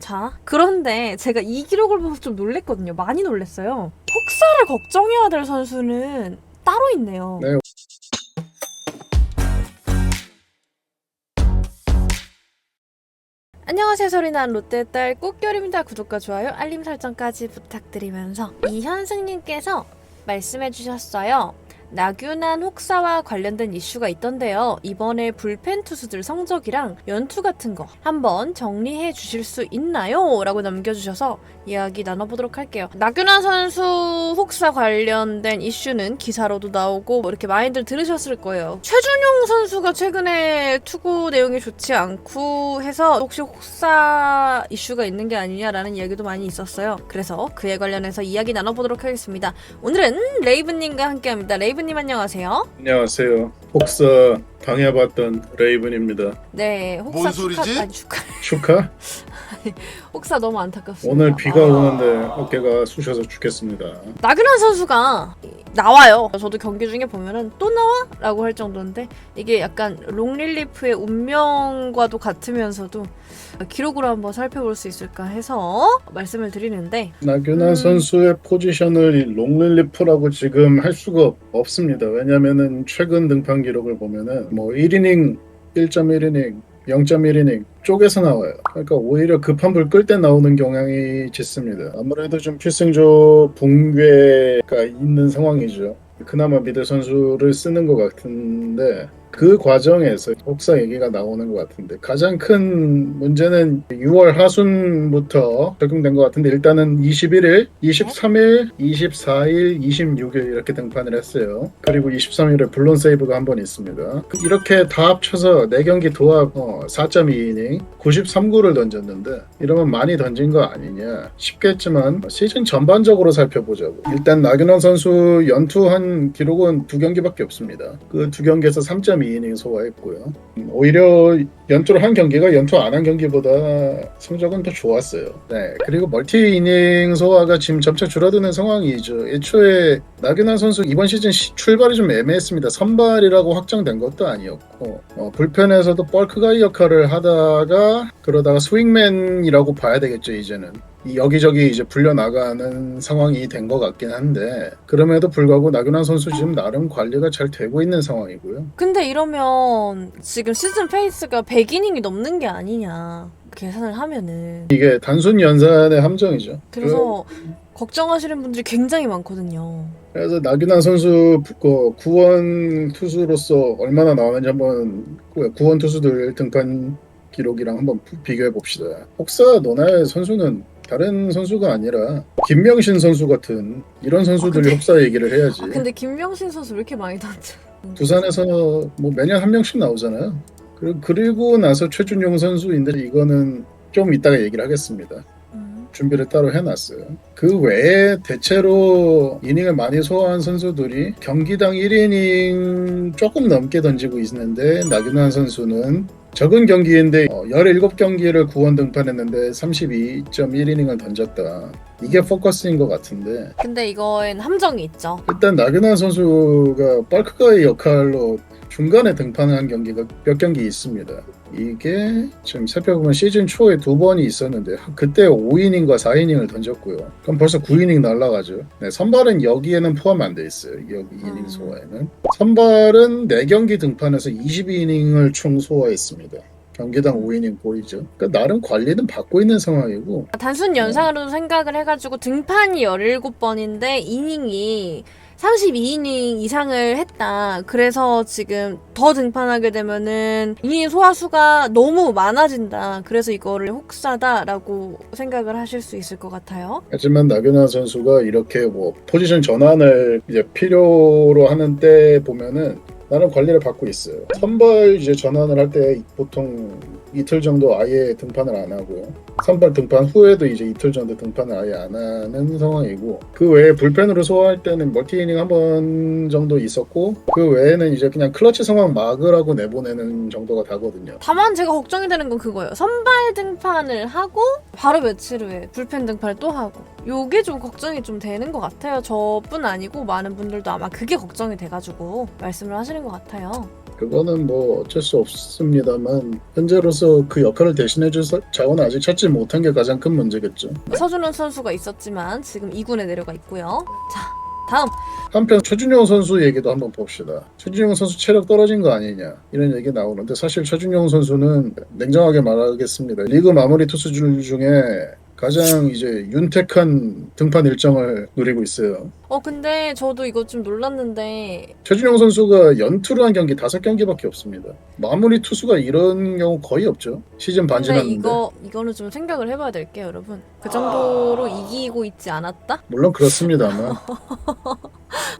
자, 그런데 제가 이 기록을 보면서 좀 놀랬거든요. 많이 놀랬어요. 혹사를 걱정해야 될 선수는 따로 있네요. 네. 안녕하세요, 소리난 롯데딸 꽃결입니다. 구독과 좋아요, 알림 설정까지 부탁드리면서 이현승님께서 말씀해주셨어요. 나균한 혹사와 관련된 이슈가 있던데요. 이번에 불펜 투수들 성적이랑 연투 같은 거 한번 정리해 주실 수 있나요? 라고 남겨주셔서 이야기 나눠보도록 할게요. 나균한 선수 혹사 관련된 이슈는 기사로도 나오고 뭐 이렇게 많이들 들으셨을 거예요. 최준용 선수가 최근에 투구 내용이 좋지 않고 해서 혹시 혹사 이슈가 있는 게 아니냐라는 이야기도 많이 있었어요. 그래서 그에 관련해서 이야기 나눠보도록 하겠습니다. 오늘은 레이븐님과 함께합니다. 레이븐님 안녕하세요. 안녕하세요. 혹사 당해봤던 레이븐입니다. 네, 혹사 뭔 소리지? 축하? 혹사 너무 안타깝습니다. 오늘 비가 오는데 어깨가 쑤셔서 죽겠습니다. 나균한 선수가 나와요. 저도 경기 중에 보면은 또 나와? 라고 할 정도인데 이게 약간 롱릴리프의 운명과도 같으면서도 기록으로 한번 살펴볼 수 있을까 해서 말씀을 드리는데 나균한 선수의 포지션을 이 롱릴리프라고 지금 할 수가 없습니다. 왜냐면은 최근 등판 기록을 보면은 뭐 1이닝, 1.1이닝, 0.1이닝 쪼개서 나와요. 그러니까 오히려 급한 불 끌 때 나오는 경향이 짙습니다. 아무래도 좀 필승조 붕괴가 있는 상황이죠. 그나마 믿을 선수를 쓰는 것 같은데 그 과정에서 혹사 얘기가 나오는 것 같은데 가장 큰 문제는 6월 하순부터 적용된 것 같은데 일단은 21일, 23일, 24일, 26일 이렇게 등판을 했어요. 그리고 23일에 블론 세이브가 한 번 있습니다. 이렇게 다 합쳐서 4경기 도합 4.2이닝 93구를 던졌는데 이러면 많이 던진 거 아니냐 싶겠지만 시즌 전반적으로 살펴보자고. 일단 나균원 선수 연투한 기록은 2경기밖에 없습니다. 그 2경기에서 3.2이닝 소화했고요. 오히려 연투를 한 경기가 연투 안 한 경기보다 성적은 더 좋았어요. 네, 그리고 멀티 이닝 소화가 지금 점차 줄어드는 상황이죠. 애초에 나균환 선수 이번 시즌 출발이 좀 애매했습니다. 선발이라고 확정된 것도 아니었고 불펜에서도 벌크가이 역할을 하다가 그러다가 스윙맨이라고 봐야 되겠죠. 이제는 여기저기 이제 불려나가는 상황이 된 것 같긴 한데 그럼에도 불구하고 나균환 선수 지금 나름 관리가 잘 되고 있는 상황이고요. 근데 이러면 지금 시즌 페이스가 100이닝이 넘는 게 아니냐 계산을 하면은 이게 단순 연산의 함정이죠. 그래서 걱정하시는 분들이 굉장히 많거든요. 그래서 나균환 선수 구원 투수로서 얼마나 나왔는지 한번 구원 투수들 등판 기록이랑 한번 비교해 봅시다. 혹사 노나의 선수는 다른 선수가 아니라 김명신 선수 같은 이런 선수들이 혹사 얘기를 해야지. 근데 김명신 선수 왜 이렇게 많이 던져? 부산에서 뭐 매년 한 명씩 나오잖아요. 그리고 나서 최준용 선수인데 이거는 좀 이따가 얘기를 하겠습니다. 준비를 따로 해놨어요. 그 외에 대체로 이닝을 많이 소화한 선수들이 경기당 1이닝 조금 넘게 던지고 있는데 나균환 선수는 적은 경기인데 17경기를 구원 등판했는데 32.1이닝을 던졌다. 이게 포커스인 것 같은데 근데 이거엔 함정이 있죠. 일단 나균환 선수가 벌크가의 역할로 중간에 등판한 경기가 몇 경기 있습니다. 이게 지금 살펴보면 시즌 초에 2번이 있었는데 그때 5이닝과 4이닝을 던졌고요. 그럼 벌써 9이닝 날라가죠. 네, 선발은 여기에는 포함 안 돼 있어요. 여기 이닝 소화에는. 선발은 4경기 등판해서 22이닝을 총 소화했습니다. 경기당 5이닝 보이죠. 그러니까 나름 관리는 받고 있는 상황이고 단순 연상으로 생각을 해가지고 등판이 17번인데 이닝이 32이닝 이상을 했다. 그래서 지금 더 등판하게 되면은 이닝 소화수가 너무 많아진다. 그래서 이거를 혹사다라고 생각을 하실 수 있을 것 같아요. 하지만 나균환 선수가 이렇게 뭐 포지션 전환을 이제 필요로 하는 때 보면은 나는 관리를 받고 있어요. 선발 이제 전환을 할 때 보통 이틀 정도 아예 등판을 안 하고요. 선발 등판 후에도 이제 이틀 정도 등판을 아예 안 하는 상황이고 그 외에 불펜으로 소화할 때는 멀티이닝 한 번 정도 있었고 그 외에는 이제 그냥 클러치 상황 막으라고 내보내는 정도가 다거든요. 다만 제가 걱정이 되는 건 그거예요. 선발 등판을 하고 바로 며칠 후에 불펜 등판을 또 하고 요게 좀 걱정이 좀 되는 것 같아요. 저뿐 아니고 많은 분들도 아마 그게 걱정이 돼가지고 말씀을 하시는 것 같아요. 그거는 뭐 어쩔 수 없습니다만 현재로서 그 역할을 대신해줄 자원을 아직 찾지 못한 게 가장 큰 문제겠죠. 서준원 선수가 있었지만 지금 2군에 내려가 있고요. 자, 다음. 한편 최준용 선수 얘기도 한번 봅시다. 최준용 선수 체력 떨어진 거 아니냐 이런 얘기 나오는데 사실 최준용 선수는 냉정하게 말하겠습니다. 리그 마무리 투수들 중에 가장 이제 윤택한 등판 일정을 누리고 있어요. 근데 저도 이거 좀 놀랐는데 최준용 선수가 연투를 한 경기 5경기밖에 없습니다. 마무리 투수가 이런 경우 거의 없죠. 시즌 반 근데 지났는데. 이거는 좀 생각을 해봐야 될게요, 여러분. 그 정도로 이기고 있지 않았다? 물론 그렇습니다만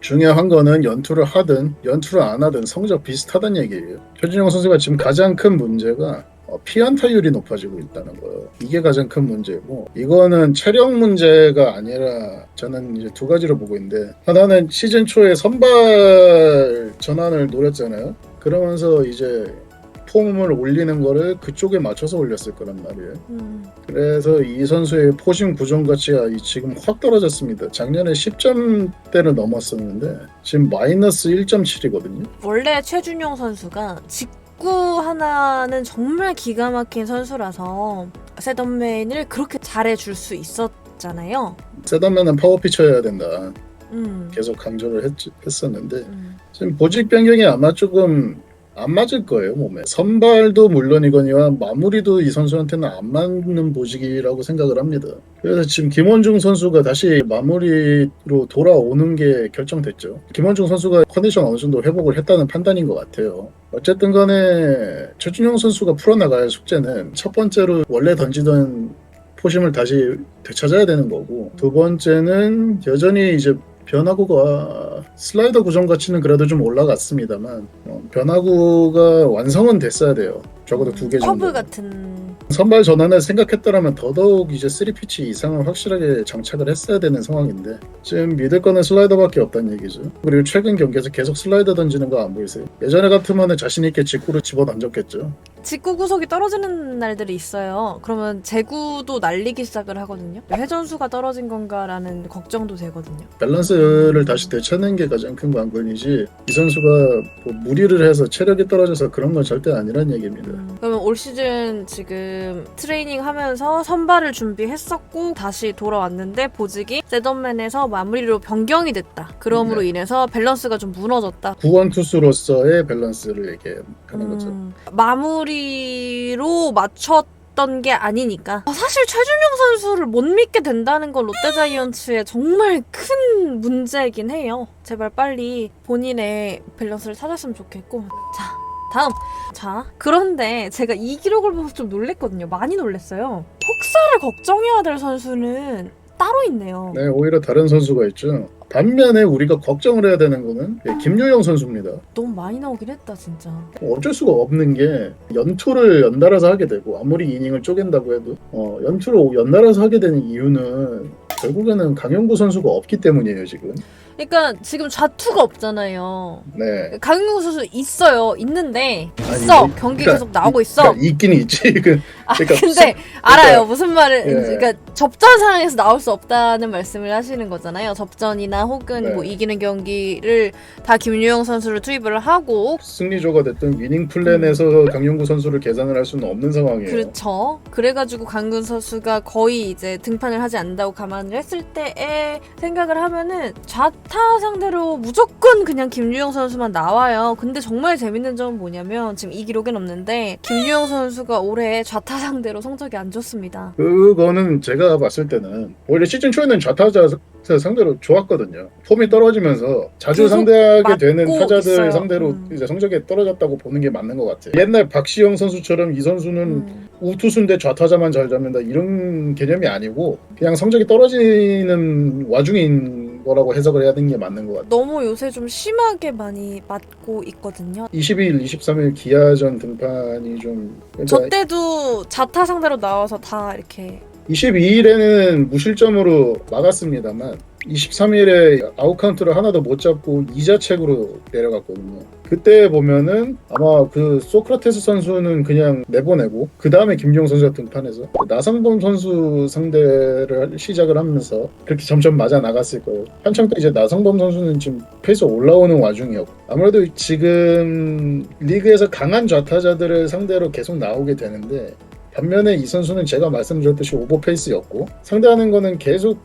중요한 거는 연투를 하든 연투를 안 하든 성적 비슷하다는 얘기예요. 최준용 선수가 지금 가장 큰 문제가 피안타율이 높아지고 있다는 거예요. 이게 가장 큰 문제고 이거는 체력 문제가 아니라 저는 이제 두 가지로 보고 있는데 하나는 시즌 초에 선발 전환을 노렸잖아요. 그러면서 이제 폼을 올리는 거를 그쪽에 맞춰서 올렸을 거란 말이에요. 그래서 이 선수의 포심 구종 가치가 지금 확 떨어졌습니다. 작년에 10점대를 넘었었는데 지금 마이너스 1.7이거든요. 원래 최준용 선수가 직구 하나는 정말 기가 막힌 선수라서 셋업맨을 그렇게 잘해줄 수 있었잖아요. 세단면은 파워피쳐야 된다. 음. 계속 강조를 했었는데 지금 보직 변경이 아마 조금 안 맞을 거예요, 몸에. 선발도 물론이거니와 마무리도 이 선수한테는 안 맞는 보직이라고 생각을 합니다. 그래서 지금 김원중 선수가 다시 마무리로 돌아오는 게 결정됐죠. 김원중 선수가 컨디션 어느 정도 회복을 했다는 판단인 것 같아요. 어쨌든 간에 최준용 선수가 풀어나가야 할 숙제는 첫 번째로 원래 던지던 포심을 다시 되찾아야 되는 거고, 두 번째는 여전히 이제 변화구가 슬라이더 구종 가치는 그래도 좀 올라갔습니다만 변화구가 완성은 됐어야 돼요. 적어도 2개 정도. 커브 같은. 선발 전환을 생각했더라면 더더욱 이제 3피치 이상을 확실하게 장착을 했어야 되는 상황인데 지금 믿을 거는 슬라이더밖에 없다는 얘기죠. 그리고 최근 경기에서 계속 슬라이더 던지는 거 안 보이세요? 예전에 같으면 자신 있게 직구를 집어 던졌겠죠. 직구 구속이 떨어지는 날들이 있어요. 그러면 제구도 날리기 시작을 하거든요. 회전수가 떨어진 건가라는 걱정도 되거든요. 밸런스를 다시 되찾는 게 가장 큰 관건이지 이 선수가 뭐 무리를 해서 체력이 떨어져서 그런 건 절대 아니란 얘기입니다. 그러면 올 시즌 지금 트레이닝 하면서 선발을 준비했었고 다시 돌아왔는데 보직이 셋업맨에서 마무리로 변경이 됐다. 그럼으로 인해서 밸런스가 좀 무너졌다. 구원 투수로서의 밸런스를 얘기하는 거죠. 마무리로 맞췄던 게 아니니까. 사실 최준용 선수를 못 믿게 된다는 건 롯데자이언츠의 정말 큰 문제이긴 해요. 제발 빨리 본인의 밸런스를 찾았으면 좋겠고. 자, 다음. 자, 그런데 제가 이 기록을 보면서 좀 놀랬거든요. 많이 놀랬어요. 폭사를 걱정해야 될 선수는 따로 있네요. 네, 오히려 다른 선수가 있죠. 반면에 우리가 걱정을 해야 되는 거는 김유영 선수입니다. 너무 많이 나오긴 했다, 진짜. 어쩔 수가 없는 게 연투를 연달아서 하게 되고 아무리 이닝을 쪼갠다고 해도 연투를 연달아서 하게 되는 이유는 결국에는 강영구 선수가 없기 때문이에요, 지금. 그러니까 지금 좌투가 없잖아요. 네. 강윤구 선수 있어요. 있는데 있어. 아니, 경기 그러니까, 계속 나오고 있어. 그러니까 있긴 있지. 그러니까 근데 알아요. 무슨 말을 예. 그러니까 접전 상황에서 나올 수 없다는 말씀을 하시는 거잖아요. 접전이나 혹은 네. 뭐 이기는 경기를 다 김유영 선수를 투입을 하고 승리조가 됐든 위닝 플랜에서 강영구 선수를 계산을 할 수는 없는 상황이에요. 그렇죠. 그래가지고 강근 선수가 거의 이제 등판을 하지 않는다고 감안을 했을 때에 생각을 하면은 좌타 상대로 무조건 그냥 김유영 선수만 나와요. 근데 정말 재밌는 점은 뭐냐면 지금 이 기록엔 없는데 김유영 선수가 올해 좌타 상대로 성적이 안 좋습니다. 그거는 제가 봤을 때는 오히려 시즌 초에는 좌타자 상대로 좋았거든요. 폼이 떨어지면서 자주 계속 상대하게 되는 맞고 타자들 있어요. 상대로 이제 성적이 떨어졌다고 보는 게 맞는 것 같아요. 옛날 박시영 선수처럼 이 선수는 우투수인데 좌타자만 잘 잡는다 이런 개념이 아니고 그냥 성적이 떨어지는 와중인 거라고 해석을 해야 되는 게 맞는 것 같아요. 너무 요새 좀 심하게 많이 맞고 있거든요. 22일, 23일 기아전 등판이 좀 저 그러니까 때도 좌타 상대로 나와서 다 이렇게 22일에는 무실점으로 막았습니다만 23일에 아웃카운트를 하나도 못 잡고 2자책으로 내려갔거든요. 그때 보면은 아마 그 소크라테스 선수는 그냥 내보내고 그 다음에 김주영 선수가 등판해서 나성범 선수 상대를 시작을 하면서 그렇게 점점 맞아 나갔을 거예요. 한창 때 이제 나성범 선수는 지금 페이스 올라오는 와중이었고 아무래도 지금 리그에서 강한 좌타자들을 상대로 계속 나오게 되는데 반면에 이 선수는 제가 말씀드렸듯이 오버페이스였고 상대하는 거는 계속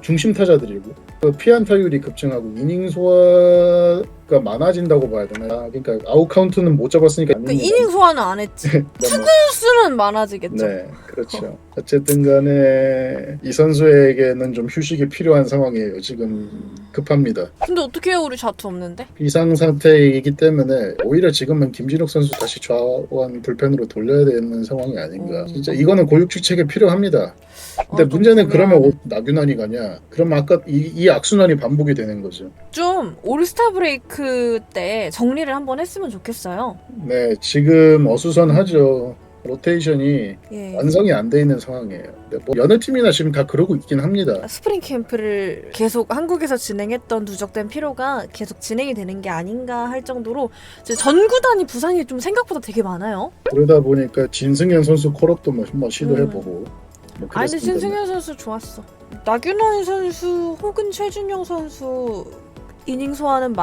중심 타자들이고 피안타율이 급증하고 이닝 소화가 많아진다고 봐야 되나. 그러니까 아웃카운트는 못 잡았으니까 그 이닝 소화는 안 했지. 투구 수는 많아지겠죠. 네, 그렇죠. 어쨌든 간에 이 선수에게는 좀 휴식이 필요한 상황이에요. 지금 급합니다. 근데 어떻게 해요? 우리 좌투 없는데? 비상 상태이기 때문에 오히려 지금은 김진욱 선수 다시 좌완 불펜으로 돌려야 되는 상황이 아닌가. 진짜 이거는 고육주책이 필요합니다. 근데 문제는 그러면 나균환이 가냐? 그럼 아까 이 악순환이 반복이 되는 거죠. 좀 올스타 브레이크 때 정리를 한번 했으면 좋겠어요. 네, 지금 어수선하죠. 로테이션이 예. 완성이 안 돼 있는 상황이에요. 근데 뭐 여느 팀이나 지금 다 그러고 있긴 합니다. 스프링 캠프를 계속 한국에서 진행했던 누적된 피로가 계속 진행이 되는 게 아닌가 할 정도로 이제 전 구단이 부상이 좀 생각보다 되게 많아요. 그러다 보니까 진승현 선수 콜업도 한번 시도해보고 뭐 아니 근데 그랬습니다. 신승현 선수 좋았어. 나균환 선수 혹은 최준용 선수 이닝 소화는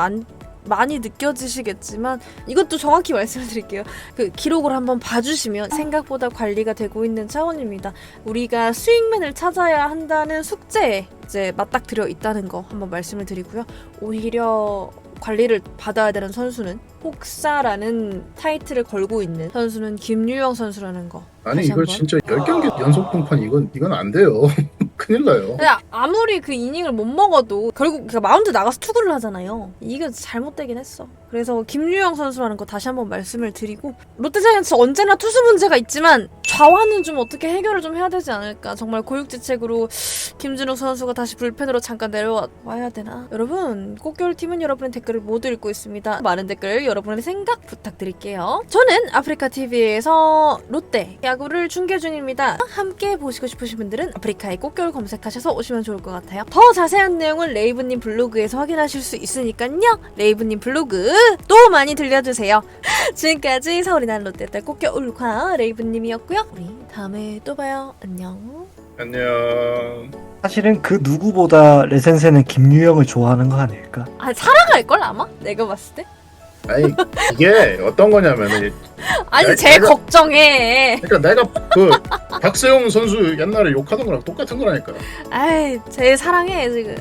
많이 느껴지시겠지만 이것도 정확히 말씀을 드릴게요. 그 기록을 한번 봐주시면 생각보다 관리가 되고 있는 차원입니다. 우리가 스윙맨을 찾아야 한다는 숙제에 이제 맞닥뜨려 있다는 거 한번 말씀을 드리고요. 오히려 관리를 받아야 되는 선수는 혹사라는 타이틀을 걸고 있는 선수는 김유영 선수라는 거. 아니 다시 이거 한번. 진짜 10경기 연속 등판 이건 안 돼요. 큰일 나요. 근데 아무리 그 이닝을 못 먹어도 결국 그러니까 마운드 나가서 투구를 하잖아요. 이게 잘못되긴 했어. 그래서 김유영 선수라는 거 다시 한번 말씀을 드리고 롯데자이언츠 언제나 투수 문제가 있지만 좌완은 좀 어떻게 해결을 좀 해야 되지 않을까. 정말 고육지책으로 김준욱 선수가 다시 불펜으로 잠깐 내려와야 되나. 여러분 꽃겨울팀은 여러분의 댓글을 모두 읽고 있습니다. 많은 댓글 여러분의 생각 부탁드릴게요. 저는 아프리카TV에서 롯데 야구를 중계 중입니다. 함께 보시고 싶으신 분들은 아프리카의 꽃겨울 검색하셔서 오시면 좋을 것 같아요. 더 자세한 내용은 레이브님 블로그에서 확인하실 수 있으니까요. 레이브님 블로그 또 많이 들려주세요. 지금까지 서울이 난 롯데딸 꽃겨울과 레이브님이었고요. 우리 다음에 또 봐요. 안녕. 안녕. 사실은 그 누구보다 레센세는 김유영을 좋아하는 거 아닐까? 아 살아갈걸 아마? 내가 봤을 때? 아니 이게 어떤 거냐면은 아니 제일 걱정해. 그러니까 내가 그 박세용 선수 옛날에 욕하던 거랑 똑같은 거라니까. 아이 제일 사랑해 지금.